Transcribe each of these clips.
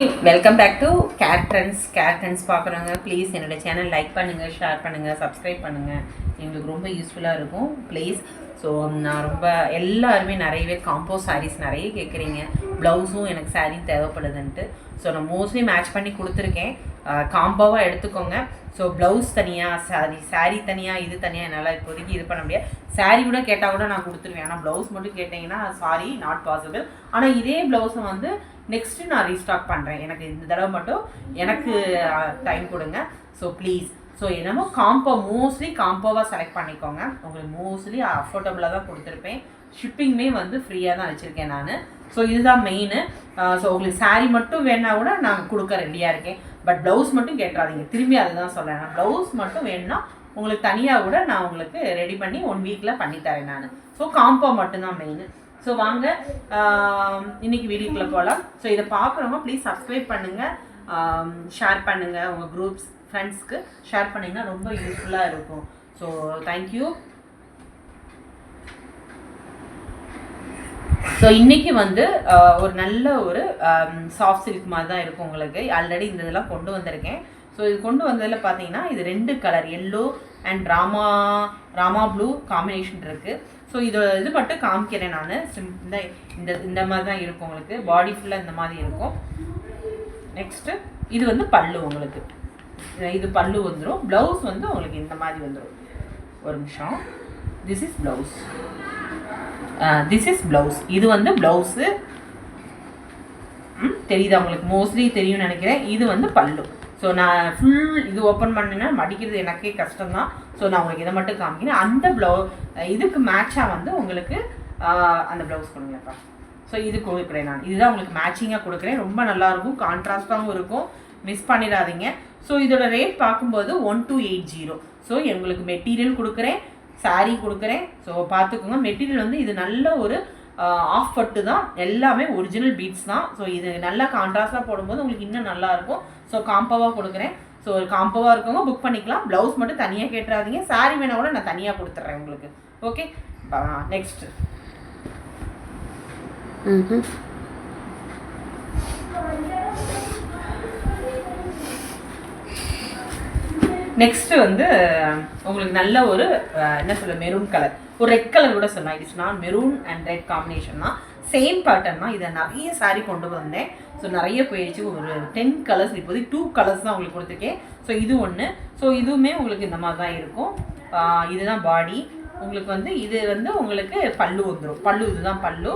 Welcome back to Kate trends பார்க்குறவங்க please என்னோடய channel like பண்ணுங்கள், ஷேர் பண்ணுங்கள், சப்ஸ்கிரைப் பண்ணுங்கள். எங்களுக்கு ரொம்ப யூஸ்ஃபுல்லாக இருக்கும் ப்ளீஸ். ஸோ நான் ரொம்ப எல்லாருமே நிறையவே காம்போ சாரீஸ் நிறைய கேட்குறீங்க. ப்ளவுஸும் எனக்கு சாரீ தேவைப்படுதுன்ட்டு ஸோ நான் மோஸ்ட்லி மேட்ச் பண்ணி கொடுத்துருக்கேன். காம்போவாக எடுத்துக்கோங்க. ஸோ ப்ளவுஸ் தனியாக, சாரீ தனியாக, இது தனியாக என்னால் இப்போதைக்கு இது பண்ண முடியாது. சாரீ கூட கேட்டால் கூட நான் கொடுத்துருவேன். ஆனால் ப்ளவுஸ் மட்டும் கேட்டிங்கன்னா சாரி நாட் பாசிபிள். ஆனால் இதே ப்ளவுஸை வந்து நெக்ஸ்ட்டு நான் ரீஸ்டாக் பண்ணுறேன். எனக்கு இந்த தடவை மட்டும் எனக்கு டைம் கொடுங்க. So please. ஸோ என்னமோ மோஸ்ட்லி காம்போவாக செலக்ட் பண்ணிக்கோங்க. உங்களுக்கு மோஸ்ட்லி அஃபோர்டபுளாக தான் கொடுத்துருப்பேன். ஷிப்பிங்குமே வந்து ஃப்ரீயாக தான் வச்சுருக்கேன் நான். ஸோ இதுதான் மெயின். ஸோ உங்களுக்கு சாரீ மட்டும் வேணா கூட நான் கொடுக்க ரெடியாக இருக்கேன். பட் ப்ளவுஸ் மட்டும் கேட்டுறாதீங்க. திரும்பி அதுதான் சொல்கிறேன். நான் ப்ளவுஸ் மட்டும் வேணும்னா உங்களுக்கு தனியாக கூட நான் உங்களுக்கு ரெடி பண்ணி 1 வீக்கில் பண்ணித்தரேன் நான். ஸோ காம்போ மட்டும்தான் மெயின். ஸோ வாங்க இன்றைக்கி வீடியோக்குள்ளே போகலாம். ஸோ இதை பார்க்குறவங்க ப்ளீஸ் சப்ஸ்கிரைப் பண்ணுங்கள், ஷேர் பண்ணுங்கள், உங்கள் குரூப்ஸ் ஃப்ரெண்ட்ஸ்க்கு ஷேர் பண்ணிங்கன்னா ரொம்ப யூஸ்ஃபுல்லாக இருக்கும். So thank you. ஸோ இன்றைக்கி வந்து ஒரு நல்ல ஒரு சாஃப்ட் சில்க் மாதிரி தான் இருக்கும் உங்களுக்கு. ஆல்ரெடி இந்த இதெல்லாம் கொண்டு வந்திருக்கேன். ஸோ இது கொண்டு வந்ததில் பார்த்தீங்கன்னா இது 2 colour yellow and Rama blue combination இருக்குது. ஸோ இது மட்டும் காமிக்கிறேன் நான். இந்த மாதிரி தான் இருக்கும் உங்களுக்கு. பாடி ஃபுல்லாக இந்த மாதிரி இருக்கும். நெக்ஸ்ட்டு இது வந்து பல்லு உங்களுக்கு. இது பல்லு வந்துடும். ப்ளவுஸ் வந்து உங்களுக்கு இந்த மாதிரி வந்துடும். ஒரு நிமிஷம். This is blouse. இது வந்து ப்ளவுஸு தெரியுதா உங்களுக்கு? மோஸ்ட்லி தெரியும்னு நினைக்கிறேன். இது வந்து பல்லு. ஸோ நான் ஃபுல் இது ஓப்பன் பண்ணினா மடிக்கிறது எனக்கே கஷ்டம்தான். ஸோ நான் உங்களுக்கு இதை மட்டும் காமிக்கிறேன். அந்த இதுக்கு மேட்சாக வந்து உங்களுக்கு அந்த ப்ளவுஸ் கொடுங்கப்பா. ஸோ இது கொடுக்குறேன் நான். இதுதான் உங்களுக்கு மேட்சிங்காக கொடுக்குறேன். ரொம்ப நல்லாயிருக்கும், கான்ட்ராஸ்டாகவும் இருக்கும். மிஸ் பண்ணிடாதீங்க. ஸோ இதோட ரேட் பார்க்கும்போது 1280. ஸோ எங்களுக்கு மெட்டீரியல் கொடுக்குறேன், சாரீ கொடுக்குறேன். ஸோ பார்த்துக்கோங்க. மெட்டீரியல் வந்து இது நல்ல ஒரு ஆஃப் பட்டு தான், எல்லாமே ஒரிஜினல் பீட்ஸ் தான். ஸோ இது நல்லா கான்ட்ராஸ்டாக போடும்போது உங்களுக்கு இன்னும் நல்லாயிருக்கும். ஸோ காம்போவாக கொடுக்குறேன். ஸோ ஒரு காம்போவாக இருக்கவங்க புக் பண்ணிக்கலாம். ப்ளவுஸ் மட்டும் தனியாக கேட்டுறாதீங்க. சாரீ வேணால் கூட நான் தனியாக கொடுத்துட்றேன் உங்களுக்கு. ஓகே, நெக்ஸ்ட்டு நெக்ஸ்ட்டு வந்து உங்களுக்கு நல்ல ஒரு என்ன சொல்ல மெரூன் கலர், ஒரு ரெட் கலர் கூட சொல்லலாம். It's not maroon and red combination தான், சேம் பேட்டர்ன் தான். இதை நிறைய சாரீ கொண்டு வந்தேன். ஸோ நிறைய போயிடுச்சு. ஒரு 10 கலர்ஸ், இப்போதைக்கு 2 கலர்ஸ் தான் உங்களுக்கு கொடுத்துருக்கேன். ஸோ இது ஒன்று. ஸோ இதுவுமே உங்களுக்கு இந்த மாதிரி தான் இருக்கும். இதுதான் பாடி உங்களுக்கு வந்து. இது வந்து உங்களுக்கு பல்லு வந்துடும். இதுதான் பல்லு.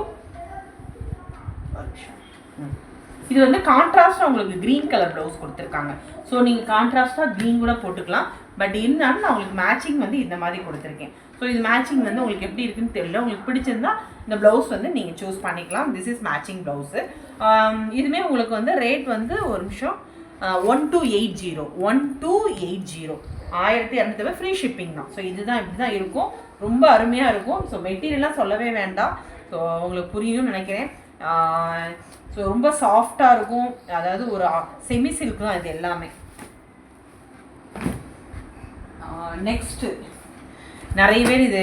இது வந்து கான்ட்ராஸ்டாக உங்களுக்கு க்ரீன் கலர் ப்ளவுஸ் கொடுத்துருக்காங்க. ஸோ நீங்கள் கான்ட்ராஸ்டாக க்ரீன் கூட போட்டுக்கலாம். பட் இருந்தாலும் நான் உங்களுக்கு மேட்சிங் வந்து இந்த மாதிரி கொடுத்துருக்கேன். ஸோ இது மேட்சிங் வந்து உங்களுக்கு எப்படி இருக்குன்னு தெரியல. உங்களுக்கு பிடிச்சிருந்தா இந்த ப்ளவுஸ் வந்து நீங்கள் சூஸ் பண்ணிக்கலாம். This is matching blouse. இதுவுமே உங்களுக்கு வந்து ரேட் வந்து ஒரு நிமிஷம் 1280 1280 ஃப்ரீ ஷிப்பிங் தான். ஸோ இதுதான் இப்படி தான் இருக்கும். ரொம்ப அருமையாக இருக்கும். ஸோ மெட்டீரியல்லாம் சொல்லவே வேண்டாம். ஸோ உங்களுக்கு புரியும்னு நினைக்கிறேன். ஸோ ரொம்ப சாஃப்டாக இருக்கும். அதாவது ஒரு செமி சில்க் தான் இது எல்லாமே. நெக்ஸ்ட்டு நிறைய பேர் இது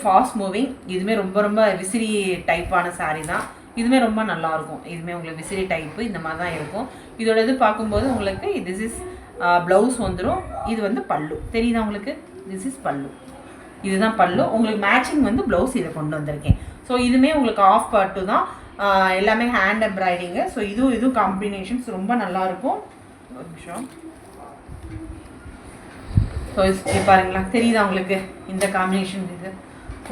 ஃபாஸ்ட் மூவிங். இதுவுமே ரொம்ப விசிறி டைப்பான சாரீ தான். இதுவுமே ரொம்ப நல்லாயிருக்கும். இதுவுமே உங்களுக்கு விசிறி டைப்பு இந்த மாதிரி தான் இருக்கும். இதோட இது பார்க்கும்போது உங்களுக்கு திஸ் இஸ் ப்ளவுஸ் வந்துடும். இது வந்து பல்லு தெரியுதா உங்களுக்கு? திஸ் இஸ் பல்லு. இதுதான் பல்லு. உங்களுக்கு மேட்சிங் வந்து ப்ளவுஸ் இதை கொண்டு வந்திருக்கேன். ஸோ இதுவுமே உங்களுக்கு ஆஃப் பட்டு தான். எல்லாமே ஹேண்ட் எம்ப்ராய்டிங்கு. ஸோ இதுவும் காம்பினேஷன்ஸ் ரொம்ப நல்லாயிருக்கும். ஒரு நிமிஷம். ஸோ இது பாருங்களா, தெரியுதா உங்களுக்கு? இந்த காம்பினேஷன் இது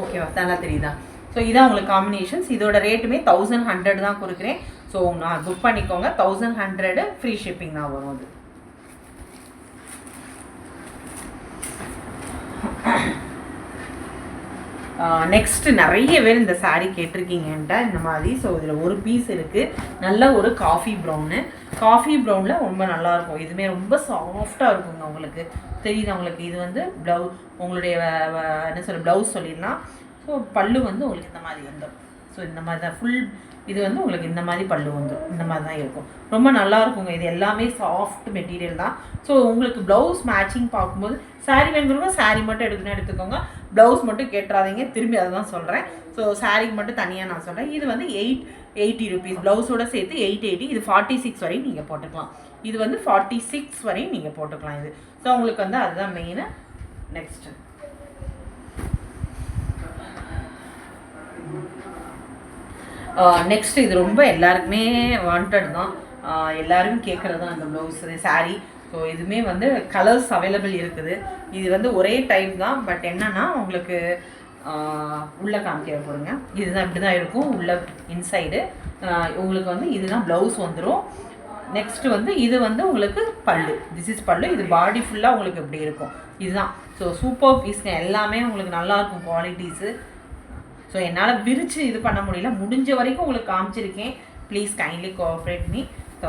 ஓகேவா? தானே தெரியுதா? ஸோ இதான் உங்களுக்கு காம்பினேஷன்ஸ். இதோட ரேட்டுமே 1100 தான் கொடுக்குறேன். ஸோ நான் புக் பண்ணிக்கோங்க. 1100 ஃப்ரீ ஷிப்பிங் தான் வரும் அது. நெக்ஸ்ட்டு நிறைய பேர் இந்த சாரீ கேட்டிருக்கீங்கன்ட்டா இந்த மாதிரி. ஸோ இதில் ஒரு பீஸ் இருக்குது. நல்ல ஒரு காஃபி ப்ரௌனில் ரொம்ப நல்லாயிருக்கும். இதுவுமே ரொம்ப சாஃப்டாக இருக்குங்க உங்களுக்கு. தெரியுது உங்களுக்கு? இது வந்து உங்களுடைய என்ன சொல்ல ப்ளவுஸ் சொல்லிடலாம். ஸோ பல்லு வந்து உங்களுக்கு இந்த மாதிரி வந்துடும். ஸோ இந்த மாதிரி தான் ஃபுல். இது வந்து உங்களுக்கு இந்த மாதிரி பல்லு வந்துடும். இந்த மாதிரி தான் இருக்கும். ரொம்ப நல்லா இருக்குங்க. இது எல்லாமே சாஃப்ட் மெட்டீரியல் தான். ஸோ உங்களுக்கு ப்ளவுஸ் மேட்சிங் பார்க்கும்போது சாரீ வேணுங்கிறவங்க சாரீ மட்டும் எடுத்துக்கோங்க. ப்ளவுஸ் மட்டும் கேட்டுறாதீங்க. திரும்பி அதை தான் சொல்கிறேன். ஸோ சாரீக்கு மட்டும் தனியாக நான் சொல்கிறேன். இது வந்து 80 rupees. ப்ளவுஸோட சேர்த்து 880. இது 46 வரையும் நீங்கள் போட்டுக்கலாம். இது வந்து 46 வரையும் நீங்கள் போட்டுக்கலாம் இது. ஸோ உங்களுக்கு வந்து அதுதான் மெயினு. நெக்ஸ்ட்டு நெக்ஸ்ட் இது ரொம்ப எல்லாருக்குமே வாண்டட் தான், எல்லாரும் கேட்குறது தான் இந்த ப்ளவுஸு சாரீ. ஸோ இதுவுமே வந்து கலர்ஸ் அவைலபிள் இருக்குது. இது வந்து ஒரே டைப் தான், பட் என்னென்னா உங்களுக்கு உள்ளே காமிக்க போடுங்க. இதுதான் இப்படி தான் இருக்கும் உள்ள இன்சைடு. உங்களுக்கு வந்து இதுதான் ப்ளவுஸ் வந்துடும். நெக்ஸ்ட்டு வந்து இது வந்து உங்களுக்கு பல்லு. திஸ் இஸ் பல்லு. இது பாடி ஃபுல்லாக உங்களுக்கு இப்படி இருக்கும். இதுதான். ஸோ சூப்பர் பீஸ்ங்க, எல்லாமே உங்களுக்கு நல்லாயிருக்கும் குவாலிட்டிஸு. ஸோ என்னால் விரித்து இது பண்ண முடியல, முடிஞ்ச வரைக்கும் உங்களுக்கு காமிச்சிருக்கேன். Please kindly cooperate me. So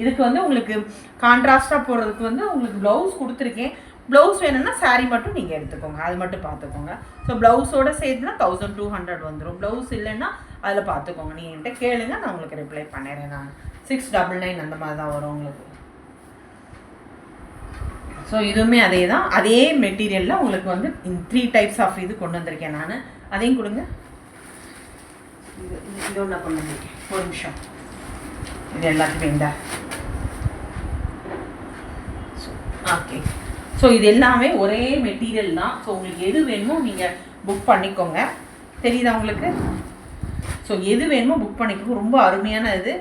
இதுக்கு வந்து உங்களுக்கு கான்ட்ராஸ்டாக போடுறதுக்கு வந்து உங்களுக்கு ப்ளவுஸ் கொடுத்துருக்கேன். ப்ளவுஸ் வேணும்னா சாரீ மட்டும் நீங்கள் எடுத்துக்கோங்க, அது மட்டும் பார்த்துக்கோங்க. ஸோ ப்ளவுஸோடு சேர்த்துனா 1200 வந்துடும். ப்ளவுஸ் இல்லைன்னா அதில் பார்த்துக்கோங்க. நீங்கள் என்கிட்ட கேளுங்க, நான் உங்களுக்கு ரிப்ளை பண்ணிடுறேன். நான் 699 அந்த மாதிரி தான் வரும் உங்களுக்கு. ஸோ இதுவுமே அதே தான், அதே மெட்டீரியலில் உங்களுக்கு வந்து 3 டைப்ஸ் ஆஃப் இது கொண்டு வந்திருக்கேன் நான். அதையும் கொடுங்க. இது ஒன்றா கொண்டு வந்திருக்கேன், ஒரு நிமிஷம். இது எல்லாத்துக்குமே இந்த ஓகே. ஸோ இது எல்லாமே ஒரே மெட்டீரியல் தான். ஸோ உங்களுக்கு எது வேணுமோ நீங்கள் புக் பண்ணிக்கோங்க. தெரியுதா உங்களுக்கு? ஸோ எது வேணுமோ புக் பண்ணிக்கோங்க. ரொம்ப அருமையான இது.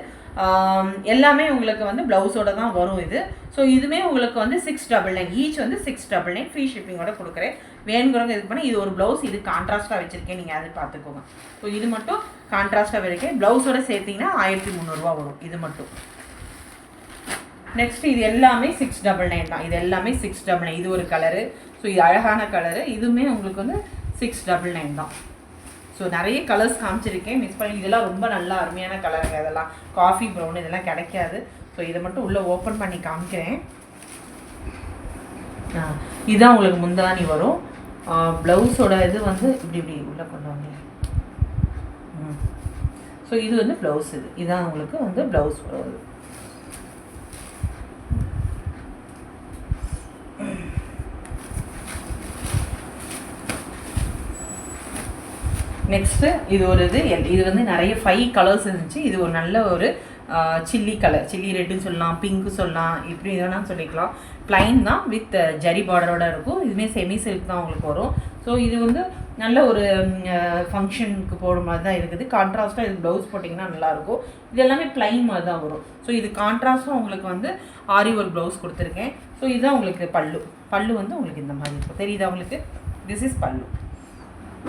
எல்லாமே உங்களுக்கு வந்து ப்ளவுஸோட தான் வரும் இது. ஸோ இதுவுமே உங்களுக்கு வந்து 699 ஈச் வந்து 699 ஃப்ரீ ஷிப்பிங்கோட கொடுக்குறேன். வேணுங்கிறவங்க இது பண்ணி. இது ஒரு ப்ளவுஸ், இது கான்ட்ராஸ்ட்டாக வச்சுருக்கேன், நீங்கள் அது பார்த்துக்கோங்க. ஸோ இது மட்டும் கான்ட்ராஸ்ட்டாக வரைக்கும் ப்ளவுஸோட சேர்த்திங்கன்னா 1300 வரும் இது மட்டும். நெக்ஸ்ட் இது எல்லாமே 699 தான். இது எல்லாமே 699. இது ஒரு கலரு. ஸோ இது அழகான கலரு. இதுவுமே உங்களுக்கு வந்து 699 தான். ஸோ நிறைய கலர்ஸ் காமிச்சிருக்கேன், மிஸ் பண்ணி. இதெல்லாம் ரொம்ப நல்லா அருமையான கலருங்க. இதெல்லாம் காஃபி ப்ரௌன் இதெல்லாம் கிடைக்காது. ஸோ இதை மட்டும் உள்ளே ஓப்பன் பண்ணி காமிக்கிறேன். இதுதான் உங்களுக்கு முந்தானி வரும். ப்ளவுஸோட இது வந்து இப்படி இப்படி உள்ளே கொண்டு வாங்க. ஸோ இது வந்து ப்ளவுஸ். இதுதான் உங்களுக்கு வந்து ப்ளவுஸ் வரும். நெக்ஸ்ட்டு இது ஒரு இது வந்து நிறைய 5 கலர்ஸ் இருந்துச்சு. இது ஒரு நல்ல ஒரு சில்லி கலர், சில்லி ரெட்டுன்னு சொல்லலாம், பிங்க்கு சொல்லலாம், இப்படி இதெல்லாம் சொல்லிக்கலாம். ப்ளைன் தான் வித் ஜரி பார்டரோட இருக்கும். இதுவுமே செமி சில்க் தான் உங்களுக்கு வரும். ஸோ இது வந்து நல்ல ஒரு ஃபங்க்ஷனுக்கு போடுற மாதிரி தான் இருக்குது. கான்ட்ராஸ்ட்டாக இது ப்ளவுஸ் போட்டிங்கன்னா நல்லாயிருக்கும். இது எல்லாமே ப்ளைன் மாதிரி தான் வரும். ஸோ இது கான்ட்ராஸ்ட்டாக உங்களுக்கு வந்து ஆரி ஒரு ப்ளவுஸ் கொடுத்துருக்கேன். ஸோ இதுதான் உங்களுக்கு பல்லு. பல்லு வந்து உங்களுக்கு இந்த மாதிரி இருக்கும். தெரியுதா உங்களுக்கு? திஸ் இஸ் பல்லு.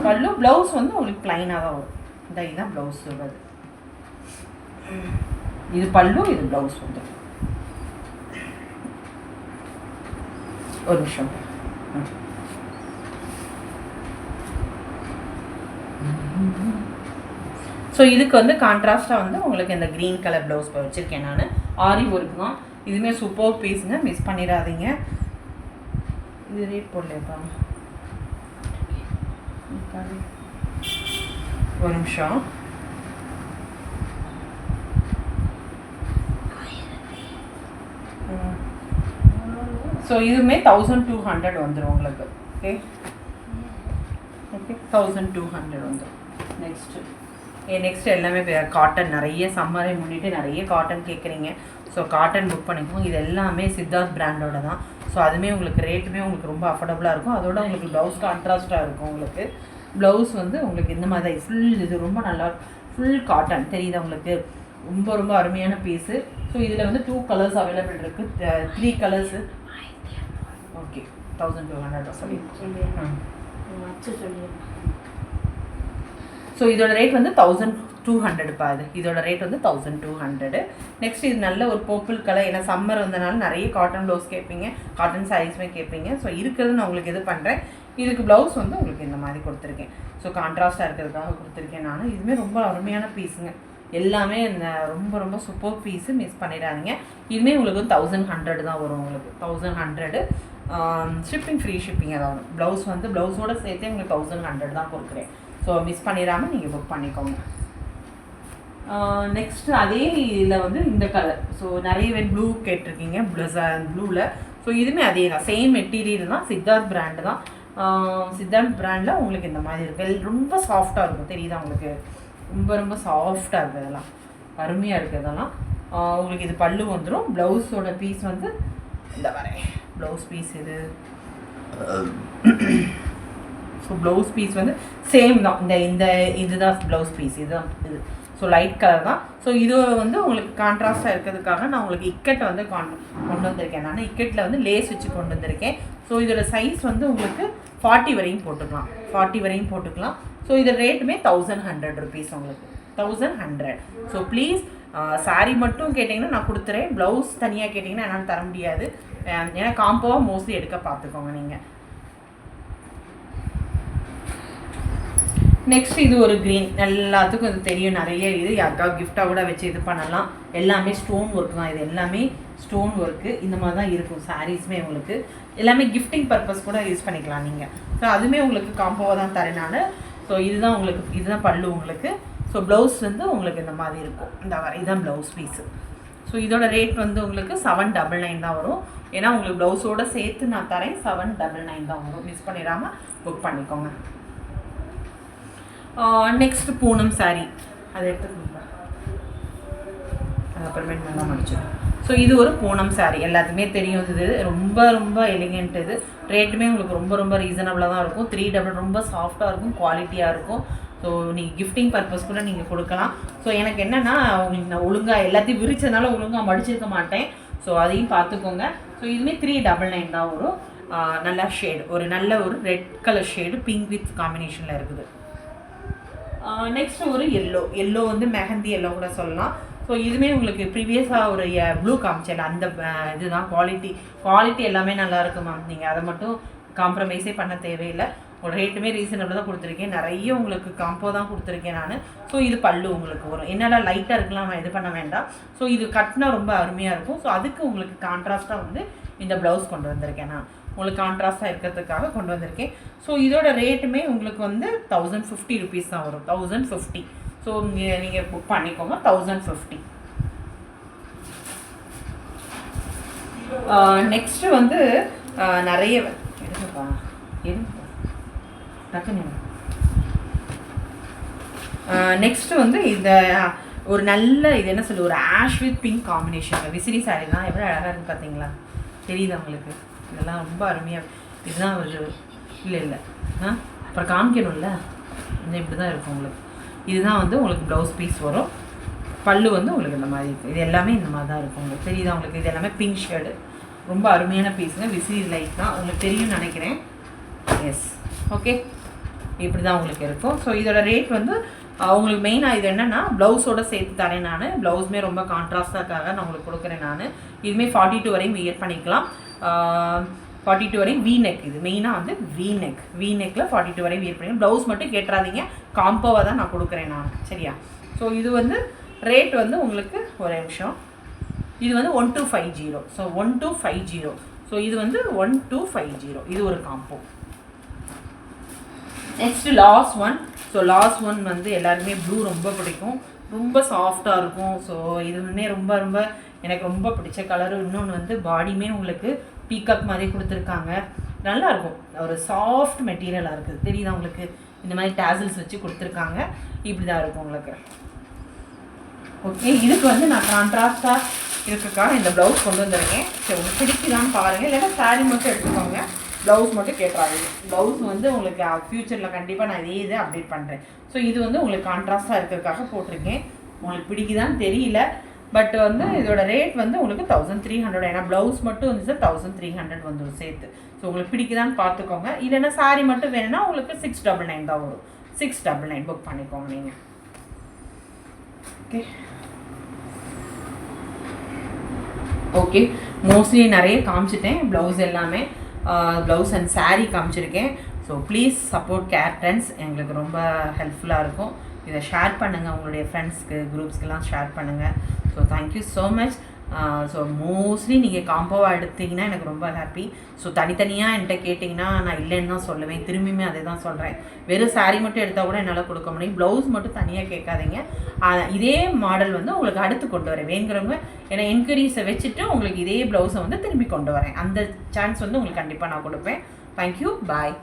பல்லு. ப்ளவுஸ் வந்து உங்களுக்கு ப்ளைனாக தான் வரும். இதுதான் ப்ளவுஸ் சொல்கிறது. இது பல்லு, இது ப்ளவுஸ் வந்து. ஒரு நிமிஷம். ஸோ இதுக்கு வந்து கான்ட்ராஸ்டாக வந்து உங்களுக்கு இந்த க்ரீன் கலர் ப்ளவுஸ் வச்சுருக்கேன் நான். ஆரி ஒர்க் தான். இதுவுமே சூப்பர் பீஸுங்க, மிஸ் பண்ணிடாதீங்க. இது ரேட் போடலைப்பா, ஒரு நிமிஷம். ஸோ இதுவுமே 1200 வந்துடும் உங்களுக்கு. ஓகே ஓகே, 1200 வந்துடும். நெக்ஸ்ட் எல்லாமே காட்டன். நிறைய சம்மரை முன்னிட்டு நிறைய காட்டன் கேட்குறீங்க. ஸோ காட்டன் புக் பண்ணிக்கோங்க. இது எல்லாமே சித்தார்த் பிராண்டோட தான். ஸோ அதுவுமே உங்களுக்கு ரேட்டுமே உங்களுக்கு ரொம்ப அஃபோர்டபுளாக இருக்கும். அதோட உங்களுக்கு ப்ளவுஸ் கான்ட்ராஸ்ட்டாக இருக்கும். உங்களுக்கு ப்ளவுஸ் வந்து உங்களுக்கு இந்த மாதிரி தான் ஃபுல். இது ரொம்ப நல்லா ஃபுல் காட்டன். தெரியுது உங்களுக்கு? ரொம்ப ரொம்ப அருமையான பீஸு. ஸோ இதில் வந்து 2 கலர்ஸ் அவைலபிள் இருக்குது, 3 கலர்ஸு. ஓகே, 1200 சொல்லி. ஸோ இதோட ரேட் வந்து 1200 பாது. இதோட ரேட் வந்து 1200. நெக்ஸ்ட் இது நல்ல ஒரு பர்பிள் கலர். ஏன்னா சம்மர் வந்தனால நிறைய காட்டன் ப்ளவுஸ் கேட்பீங்க, காட்டன் சாரீஸுமே கேட்பீங்க. ஸோ இருக்கிறது நான் உங்களுக்கு இது பண்ணுறேன். இதுக்கு ப்ளவுஸ் வந்து உங்களுக்கு இந்த மாதிரி கொடுத்துருக்கேன். ஸோ கான்ட்ராஸ்ட்டாக இருக்கிறதுக்காக கொடுத்துருக்கேன் நான். இதுவுமே ரொம்ப அருமையான பீஸுங்க. எல்லாமே இந்த ரொம்ப ரொம்ப சூப்பர் பீஸு, மிஸ் பண்ணிடாதீங்க. இதுவுமே உங்களுக்கு 1100 தான் வரும். உங்களுக்கு 1100. Shipping free shipping. அதாவது ப்ளவுஸ் வந்து ப்ளவுஸோடு சேர்த்து உங்களுக்கு 1100 தான் கொடுக்குறேன். ஸோ மிஸ் பண்ணிடாமல் நீங்கள் புக் பண்ணிக்கோங்க. நெக்ஸ்ட்டு அதே இதில் வந்து இந்த கலர். ஸோ நிறைய பேர் ப்ளூ கேட்டிருக்கீங்க, ப்ளூவில். ஸோ இதுவுமே அதே தான், சேம் மெட்டீரியல் தான், சித்தார்த் பிராண்டு தான். சித்தார்த் பிராண்டில் உங்களுக்கு இந்த மாதிரி இருக்குது. ரொம்ப சாஃப்டாக இருக்கும். தெரியுதா உங்களுக்கு? ரொம்ப ரொம்ப சாஃப்டாக இருக்குது இதெல்லாம், அருமையாக இருக்குது இதெல்லாம். உங்களுக்கு இது பல்லு வந்துடும். ப்ளவுஸோட பீஸ் வந்து இந்த வரேன், ப்ளவுஸ் பீஸ் இது. ஸோ ப்ளவுஸ் பீஸ் வந்து சேம் தான், இந்த இதுதான் ப்ளவுஸ் பீஸ், இதுதான் இது. ஸோ லைட் கலர் தான். ஸோ இது வந்து உங்களுக்கு கான்ட்ராஸ்டாக இருக்கிறதுக்காக நான் உங்களுக்கு இக்கெட்டை வந்து கொண்டு வந்திருக்கேன். நான் இக்கெட்டில் வந்து லேஸ் வச்சு கொண்டு வந்திருக்கேன். ஸோ இதோட சைஸ் வந்து உங்களுக்கு 40 வரையும் போட்டுக்கலாம், 40 வரையும் போட்டுக்கலாம். ஸோ இதோட ரேட்டுமே 1100 rupees உங்களுக்கு, 1100. ஸோ ப்ளீஸ் சாரீ மட்டும் கேட்டிங்கன்னா நான் கொடுத்துறேன், ப்ளவுஸ் தனியாக கேட்டிங்கன்னா என்னால் தர முடியாது. ஏன்னா காம்போவாக மோஸ்ட்லி எடுக்க பார்த்துக்கோங்க நீங்கள். நெக்ஸ்ட் இது ஒரு க்ரீன், எல்லாத்துக்கும் இது தெரியும், நிறைய இது யாருக்காவது கிஃப்டாக கூட வச்சு இது பண்ணலாம். எல்லாமே ஸ்டோன் ஒர்க் தான், இது எல்லாமே ஸ்டோன் ஒர்க்கு. இந்த மாதிரி தான் இருக்கும் சாரீஸுமே உங்களுக்கு. எல்லாமே கிஃப்டிங் பர்பஸ் கூட யூஸ் பண்ணிக்கலாம் நீங்கள். ஸோ அதுவுமே உங்களுக்கு காம்போவாக தான் தரேன் நான். ஸோ இதுதான் உங்களுக்கு, இதுதான் பல்லு உங்களுக்கு. ஸோ ப்ளவுஸ் வந்து உங்களுக்கு இந்த மாதிரி இருக்கும், இந்த இதுதான் ப்ளவுஸ் பீஸு. ஸோ இதோட ரேட் வந்து உங்களுக்கு 799 தான் வரும். ஏன்னா உங்களுக்கு ப்ளவுஸோடு சேர்த்து நான் தரேன், 799 தான் வரும். மிஸ் பண்ணிடாமல் புக் பண்ணிக்கோங்க. நெக்ஸ்ட் பூனம் சாரீ, அதை எடுத்துக்கோங்க, அதுக்கப்புறமேட்டு நல்லா முடிச்சிடும். ஸோ இது ஒரு பூனம் சாரீ, எல்லாத்துக்குமே தெரியும். இது ரொம்ப ரொம்ப எலிகென்ட். இது ரேட்டுமே உங்களுக்கு ரொம்ப ரொம்ப ரீசனபிளாக தான் இருக்கும். 300 ரொம்ப சாஃப்டாக இருக்கும், குவாலிட்டியாக இருக்கும். ஸோ நீங்கள் கிஃப்டிங் பர்பஸ் கூட நீங்கள் கொடுக்கலாம். ஸோ எனக்கு என்னென்னா உங்களுக்கு நான் ஒழுங்காக எல்லாத்தையும் விரிச்சதுனால ஒழுங்காக மடிச்சிருக்க மாட்டேன். ஸோ அதையும் பார்த்துக்கோங்க. ஸோ இதுவுமே 399 தான் வரும். நல்லா ஷேடு, ஒரு நல்ல ஒரு red colour shade pink with காம்பினேஷனில் இருக்குது. நெக்ஸ்ட் ஒரு எல்லோ வந்து மெஹந்தி எல்லோ கூட சொல்லலாம். ஸோ இதுவுமே உங்களுக்கு ப்ரீவியஸாக ஒரு ப்ளூ காமிச்சேன், அந்த இதுதான் குவாலிட்டி எல்லாமே நல்லா இருக்கும் மேம். நீங்கள் அதை மட்டும் காம்ப்ரமைஸே பண்ண தேவையில்லை. ஒரு ரேட்டுமே ரீசனபிளாக தான் கொடுத்துருக்கேன், நிறைய உங்களுக்கு காம்போ தான் கொடுத்துருக்கேன் நான். ஸோ இது பல்லு உங்களுக்கு வரும், என்னெல்லாம் லைட்டாக இருக்கலாம், நான் இது பண்ண வேண்டாம். ஸோ இது கட்டினா ரொம்ப அருமையாக இருக்கும். ஸோ அதுக்கு உங்களுக்கு கான்ட்ராஸ்ட்டாக வந்து இந்த ப்ளவுஸ் கொண்டு வந்திருக்கேன் நான், உங்களுக்கு கான்ட்ராஸ்ட்டாக இருக்கிறதுக்காக கொண்டு வந்திருக்கேன். ஸோ இதோட ரேட்டுமே உங்களுக்கு வந்து 1050 rupees தான் வரும், 1050. ஸோ நீங்கள் புக் பண்ணிக்கோங்க, 1050. நெக்ஸ்ட்டு வந்து நிறைய எடுப்பா டக்குன்னு. நெக்ஸ்ட்டு வந்து இந்த ஒரு நல்ல இது என்ன சொல்லு, ஒரு ஆஷ் வித் பிங்க் காம்பினேஷன் விசிறி சாரீ தான். எவ்வளோ அழகாக இருக்குது பார்த்தீங்களா, தெரியுது உங்களுக்கு? இதெல்லாம் ரொம்ப அருமையாக, இதுதான் ஒரு இல்லை அப்புறம் காமிக்கணும்ல, இன்னும் இப்படி தான் இருக்கும் உங்களுக்கு. இதுதான் வந்து உங்களுக்கு ப்ளவுஸ் பீஸ் வரும். பல்லு வந்து உங்களுக்கு இந்த மாதிரி இருக்குது. இது எல்லாமே இந்த மாதிரி தான் இருக்கும் உங்களுக்கு, தெரியுதா உங்களுக்கு? இது எல்லாமே பிங்க் ஷேடு, ரொம்ப அருமையான பீஸுங்க. விசிறி லைட் தான், உங்களுக்கு தெரியும்னு நினைக்கிறேன். எஸ், ஓகே, இப்படி தான் உங்களுக்கு இருக்கும். ஸோ இதோட ரேட் வந்து உங்களுக்கு மெயினாக இது என்னென்னா ப்ளவுஸோடு சேர்த்து தரேன் நான். ப்ளவுஸுமே ரொம்ப கான்ட்ராஸ்டாக்காக நான் உங்களுக்கு கொடுக்குறேன் நான். இதுவுமே 42 வரையும் வியர் பண்ணிக்கலாம், 42 வரையும் வி நெக். இது மெயினாக வந்து வி நெக்கில் 42 வரையும் வியர் பண்ணிக்கலாம். ப்ளவுஸ் மட்டும் கேட்டுறாதீங்க, காம்போவாக தான் நான் கொடுக்குறேன் நான், சரியா? ஸோ இது வந்து ரேட் வந்து உங்களுக்கு ஒரே நிமிஷம், இது வந்து 1250. ஸோ 1250. ஸோ இது வந்து 1250, இது ஒரு combo. Next last one. So last one வந்து எல்லாருமே ப்ளூ ரொம்ப பிடிக்கும், ரொம்ப சாஃப்டாக இருக்கும். ஸோ இதுவுமே ரொம்ப ரொம்ப எனக்கு ரொம்ப பிடிச்ச கலரு. இன்னொன்று வந்து பாடியுமே உங்களுக்கு பீகாக் மாதிரி கொடுத்துருக்காங்க, நல்லாயிருக்கும். ஒரு சாஃப்ட் மெட்டீரியலாக இருக்குது, தெரியுதா உங்களுக்கு? இந்த மாதிரி டேசல்ஸ் வச்சு கொடுத்துருக்காங்க, இப்படி தான் இருக்கும் உங்களுக்கு. ஓகே, இதுக்கு வந்து நான் கான்ட்ராஸ்டாக இருக்கிறதுக்காக இந்த ப்ளவுஸ் கொண்டு வந்திருக்கேன். சரி, உங்களுக்கு பிடிக்குதான்னு பாருங்கள், இல்லைன்னா சாரீ மட்டும் எடுத்துக்கோங்க, ப்ளவுஸ் மட்டும் கேட்குறாங்க. ப்ளவுஸ் வந்து உங்களுக்கு ஃப்யூச்சரில் கண்டிப்பாக நான் இதே இதை அப்டேட் பண்ணுறேன். ஸோ இது வந்து உங்களுக்கு கான்ட்ராஸ்டாக இருக்கிறதுக்காக போட்டிருக்கேன். உங்களுக்கு பிடிக்குதான்னு தெரியல, பட் வந்து இதோட ரேட் வந்து உங்களுக்கு 1300. ஏன்னா ப்ளவுஸ் மட்டும் வந்து 1300 வந்துடும் சேர்த்து. ஸோ உங்களுக்கு பிடிக்குதான்னு பார்த்துக்கோங்க, இல்லைன்னா சாரீ மட்டும் வேணும்னா உங்களுக்கு 699 தான் வரும். 699 புக் பண்ணிக்கோங்க நீங்கள். ஓகே ஓகே, மோஸ்ட்லி நிறைய காமிச்சிட்டேன், ப்ளவுஸ் எல்லாமே ப்ளவுஸ் அண்ட் சாரீ காமிச்சிருக்கேன். So please support care trends, எங்களுக்கு ரொம்ப ஹெல்ப்ஃபுல்லாக இருக்கும். இதை ஷேர் பண்ணுங்கள், உங்களுடைய ஃப்ரெண்ட்ஸ்க்கு குரூப்ஸ்க்கெல்லாம் ஷேர் பண்ணுங்கள். So thank you so much. So mostly நீங்கள் காம்போவாக எடுத்திங்கன்னா எனக்கு ரொம்ப ஹாப்பி. ஸோ தனித்தனியாக என்கிட்ட கேட்டிங்கன்னா நான் இல்லைன்னு தான் சொல்லுவேன், திரும்பியுமே அதே தான் சொல்கிறேன். வெறும் சாரீ மட்டும் எடுத்தால் கூட என்னால் கொடுக்க முடியும், ப்ளவுஸ் மட்டும் தனியாக கேட்காதீங்க. இதே மாடல் வந்து உங்களுக்கு அடுத்து கொண்டு வரேன் வேணுங்கிறவங்க. ஏன்னா என்கொயரிஸை வச்சுட்டு உங்களுக்கு இதே ப்ளவுஸை வந்து திரும்பி கொண்டு வரேன், அந்த சான்ஸ் வந்து உங்களுக்கு கண்டிப்பாக நான் கொடுப்பேன். தேங்க்யூ, பாய்.